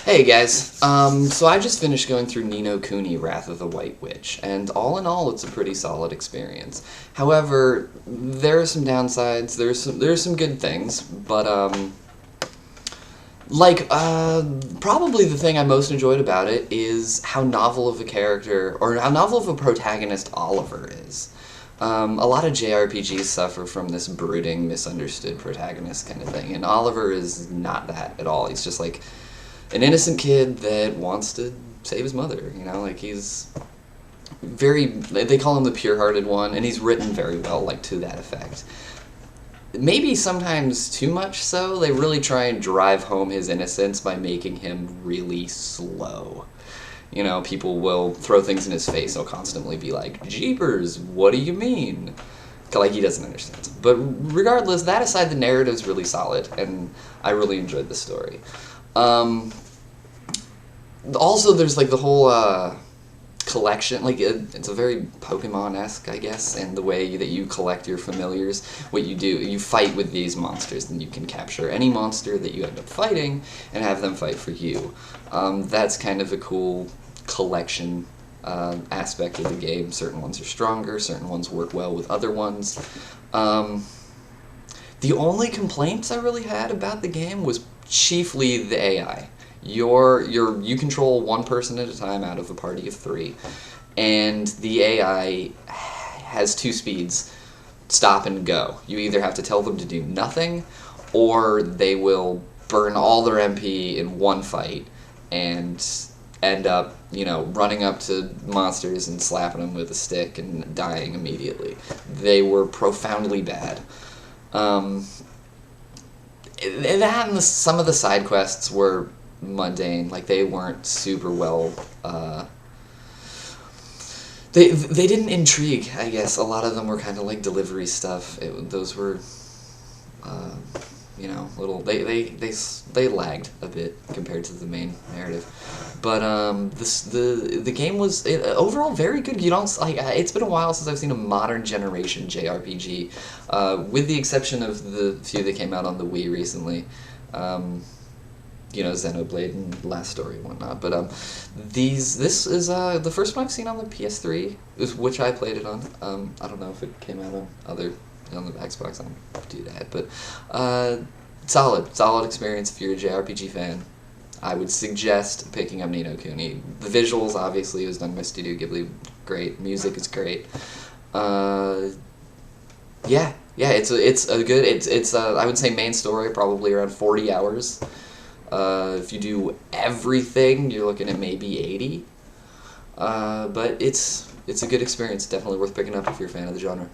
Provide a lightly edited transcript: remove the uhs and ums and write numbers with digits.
Hey guys, so I just finished going through No Kuni, Wrath of the White Witch, and all in all, it's a pretty solid experience. However, there are some downsides. There's some good things, but probably the thing I most enjoyed about it is how novel of a character, or how novel of a protagonist Oliver is. A lot of JRPGs suffer from this brooding, misunderstood protagonist kind of thing, and Oliver is not that at all. He's just like an innocent kid that wants to save his mother, you know, like he's they call him the pure-hearted one, and he's written very well, like, to that effect. Maybe sometimes too much so. They really try and drive home his innocence by making him really slow. You know, people will throw things in his face. He'll constantly be like, "Jeepers, what do you mean?" Like, he doesn't understand. But regardless, that aside, the narrative's really solid, and I really enjoyed the story. Also, there's, like, the whole, collection, like, it's a very Pokemon-esque, I guess, in the way that you collect your familiars. What you do, you fight with these monsters, and you can capture any monster that you end up fighting, and have them fight for you. That's kind of a cool collection, aspect of the game. Certain ones are stronger, certain ones work well with other ones. The only complaints I really had about the game was chiefly the AI. You control one person at a time out of a party of 3, and the AI has 2 speeds, stop and go. You either have to tell them to do nothing, or they will burn all their MP in one fight and end up, you know, running up to monsters and slapping them with a stick and dying immediately. They were profoundly bad. That and some of the side quests were mundane. Like, they weren't super well, they didn't intrigue, I guess. A lot of them were kind of like delivery stuff. Those were, you know, little, they lagged a bit compared to the main narrative. But the game was overall very good. You don't, like, it's been a while since I've seen a modern generation JRPG, with the exception of the few that came out on the Wii recently. You know, Xenoblade and Last Story and whatnot. But this is the first one I've seen on the PS3, which I played it on. I don't know if it came out on the Xbox. I don't do that, but solid experience if you're a JRPG fan. I would suggest picking up Ni no Kuni. The visuals, obviously, was done by Studio Ghibli. Great. Music is great. Yeah, it's a good. It's I would say main story probably around 40 hours. If you do everything, you're looking at maybe 80. But it's a good experience. Definitely worth picking up if you're a fan of the genre.